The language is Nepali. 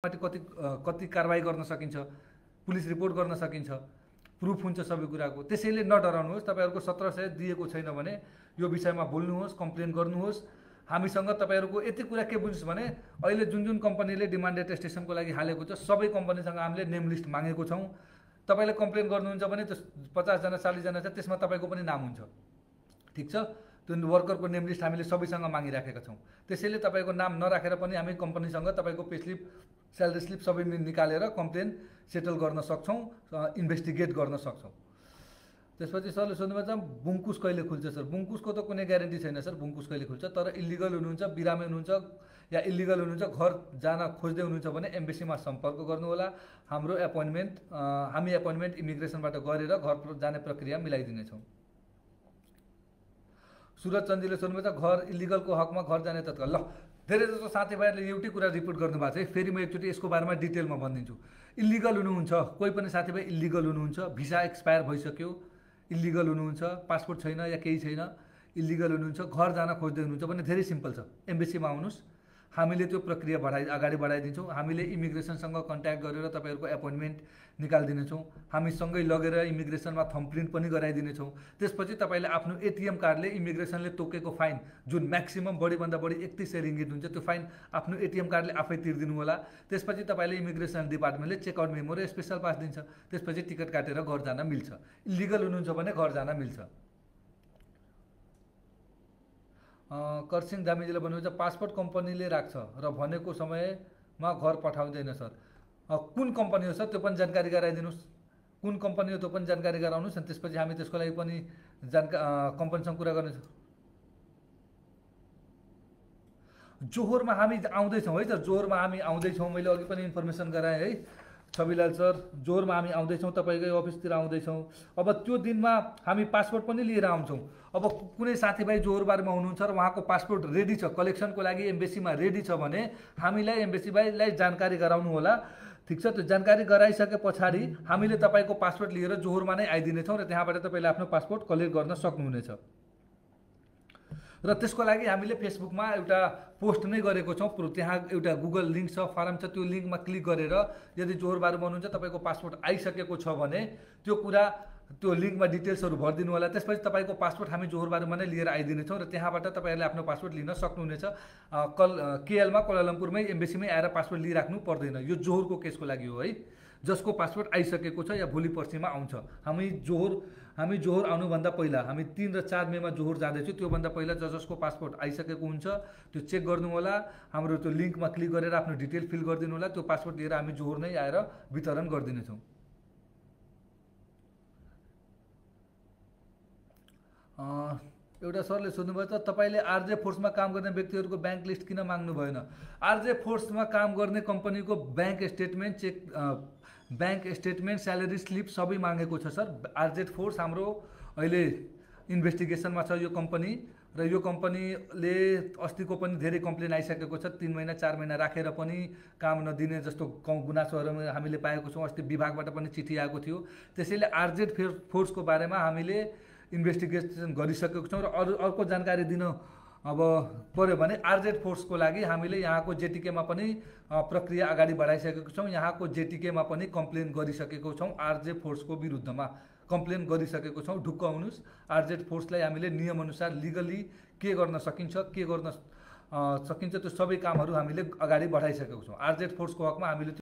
कति कति कारबाही गर्न सकिन्छ, पुलिस रिपोर्ट गर्न सकिन्छ, प्रुफ हुन्छ सबै कुराको। त्यसैले नडराउनुहोस्, तपाईँहरूको 1700 दिएको छैन भने यो विषयमा बोल्नुहोस्, कम्प्लेन गर्नुहोस्। हामीसँग तपाईँहरूको यति कुरा के बुझ्नुहोस् भने अहिले जुन जुन कम्पनीले डिमान्ड एटेस्टेसनको लागि हालेको छ सबै कम्पनीसँग हामीले नेम लिस्ट मागेको छौँ। तपाईँले कम्प्लेन गर्नुहुन्छ भने त्यो 50 जना 40 जना छ, त्यसमा तपाईँको पनि नाम हुन्छ। ठिक छ, त्यो वर्करको नेम लिस्ट हामीले सबैसँग मागिराखेका छौँ। त्यसैले तपाईँको नाम नराखेर पनि हामी कम्पनीसँग तपाईँको पे स्लिप, स्यालेरी स्लिप सबै निकालेर कम्प्लेन सेटल गर्न सक्छौँ, इन्भेस्टिगेट गर्न सक्छौँ। त्यसपछि सरले सोध्नुभएको छ बुङ्कुस कहिले खुल्छ सर? बुङ्कुसको त कुनै ग्यारेन्टी छैन सर बुङ्कुस कहिले खुल्छ। तर इलिगल हुनुहुन्छ, बिरामी हुनुहुन्छ या इलिगल हुनुहुन्छ, घर जान खोज्दै हुनुहुन्छ भने एम्बेसीमा सम्पर्क गर्नुहोला। हाम्रो हामी एपोइन्टमेन्ट इमिग्रेसनबाट गरेर घर जाने प्रक्रिया मिलाइदिनेछौँ। सुरज चन्दीले सोध्नुभएको छ घर इलिगलको हकमा घर जाने तत्काल। ल, धेरै जस्तो साथीभाइहरूले एउटै कुरा रिपोर्ट गर्नुभएको छ है। फेरि म एकचोटि यसको बारेमा डिटेलमा भनिदिन्छु। इलिगल हुनुहुन्छ, कोही पनि साथीभाइ इलिगल हुनुहुन्छ, भिसा एक्सपायर भइसक्यो, इलिगल हुनुहुन्छ, पासपोर्ट छैन या केही छैन, इलिगल हुनुहुन्छ, घर जान खोज्दै हुनुहुन्छ भने धेरै सिम्पल छ, एम्बेसीमा आउनुहोस्। हामीले त्यो प्रक्रिया अगाडि बढाइदिन्छौँ। हामीले इमिग्रेसनसँग कन्ट्याक्ट गरेर तपाईँहरूको एपोइन्टमेन्ट निकालिदिनेछौँ। हामी सँगै लगेर इमिग्रेसनमा थम्प्रिन्ट पनि गराइदिनेछौँ। त्यसपछि तपाईँले आफ्नो एटिएम कार्डले इमिग्रेसनले तोकेको फाइन जुन म्याक्सिमम बढीभन्दा बढी 3100 रिङ्गिट हुन्छ त्यो फाइन आफ्नो एटिएम कार्डले आफै तिर्दिनु होला। त्यसपछि तपाईँले इमिग्रेसन डिपार्टमेन्टले चेकआउट मेमो र स्पेसल पास दिन्छ। त्यसपछि टिकट काटेर घर जान मिल्छ। इलिगल हुनुहुन्छ भने घर जान मिल्छ। करसिंह दामीजीले भन्नुहुन्छ पासपोर्ट कम्पनीले राख्छ र भनेको समयमा घर पठाउँदैन सर। कुन कम्पनी हो सर त्यो पनि जानकारी गराइदिनुहोस्। कुन कम्पनी हो त्यो पनि जानकारी गराउनुहोस् अनि त्यसपछि हामी त्यसको लागि पनि कम्पनीसँग कुरा गर्नेछौँ। जोहोरमा हामी आउँदैछौँ है त, जोहोरमा हामी आउँदैछौँ। मैले अघि पनि इन्फर्मेसन गराएँ है छविलाल सर, जोहोरमा हामी आउँदैछौँ, तपाईँकै अफिसतिर आउँदैछौँ। अब त्यो दिनमा हामी पासपोर्ट पनि लिएर आउँछौँ। अब कुनै साथीभाइ जोहोरबारमा हुनुहुन्छ र उहाँको पासपोर्ट रेडी छ, कलेक्सनको लागि एम्बेसीमा रेडी छ भने हामीलाई एम्बेसीलाई जानकारी गराउनु होला। ठिक छ, त्यो जानकारी गराइसके पछाडि हामीले तपाईँको पासपोर्ट लिएर जोहोरमा नै आइदिनेछौँ र त्यहाँबाट तपाईँले आफ्नो पासपोर्ट कलेक्ट गर्न सक्नुहुनेछ। र त्यसको लागि हामीले फेसबुकमा एउटा पोस्ट नै गरेको छौँ। त्यहाँ एउटा गुगल लिङ्क छ, फारम छ, त्यो लिङ्कमा क्लिक गरेर यदि जोहोरबारमा हुनुहुन्छ तपाईँको पासपोर्ट आइसकेको छ भने त्यो कुरा त्यो लिङ्कमा डिटेल्सहरू भरिदिनु होला। त्यसपछि तपाईँको पासपोर्ट हामी जोहोरबारमा नै लिएर आइदिनेछौँ र त्यहाँबाट तपाईँहरूले आफ्नो पासपोर्ट लिन सक्नुहुनेछ। केएलमा कोलालम्पुरमै एम्बेसीमै आएर पासपोर्ट लिइराख्नु पर्दैन। यो जोहोरको केसको लागि हो है, जसको पासपोर्ट आइसकेको छ या भोलि पर्सिमा आउँछ। हामी जोहोर आउनुभन्दा पहिला हामी 3 र 4 मेमा जोहोर जाँदैछौँ। त्योभन्दा पहिला जसको पासपोर्ट आइसकेको हुन्छ त्यो चेक गर्नु होला। हाम्रो त्यो लिङ्कमा क्लिक गरेर आफ्नो डिटेल फिल गरिदिनु होला। त्यो पासपोर्ट लिएर हामी जोहोर नै आएर वितरण गरिदिनेछौँ। एउटा सरले सोध्नुभयो त तपाईँले आरजे फोर्समा काम गर्ने व्यक्तिहरूको ब्याङ्क लिस्ट किन माग्नु भएन? आरजे फोर्समा काम गर्ने कम्पनीको ब्याङ्क स्टेटमेन्ट, स्यालेरी स्लिप सबै मागेको छ सर। आरजे फोर्स हाम्रो अहिले इन्भेस्टिगेसनमा छ यो कम्पनी, र यो कम्पनीले अस्तिको पनि धेरै कम्प्लेन आइसकेको छ। 3 महिना 4 महिना राखेर पनि काम नदिने जस्तो गुनासोहरू हामीले पाएको छौँ। अस्ति विभागबाट पनि चिठी आएको थियो। त्यसैले आरजे फोर्सको बारेमा हामीले इन्भेस्टिगेसन गरिसकेको छौँ। र अर्को जानकारी दिन अब पर्यो भने आरजे फोर्सको लागि हामीले यहाँको जेटिकेमा पनि प्रक्रिया अगाडि बढाइसकेको छौँ। यहाँको जेटिकेमा पनि कम्प्लेन गरिसकेको छौँ। आरजे फोर्सको विरुद्धमा कम्प्लेन गरिसकेको छौँ। ढुक्क हुनुहोस्। आरजे फोर्सलाई हामीले नियमअनुसार लिगली के गर्न सकिन्छ, के गर्न सकिन्छ त्यो सबै कामहरू हामीले अगाडि बढाइसकेको छौँ। आरजे फोर्सको हकमा हामीले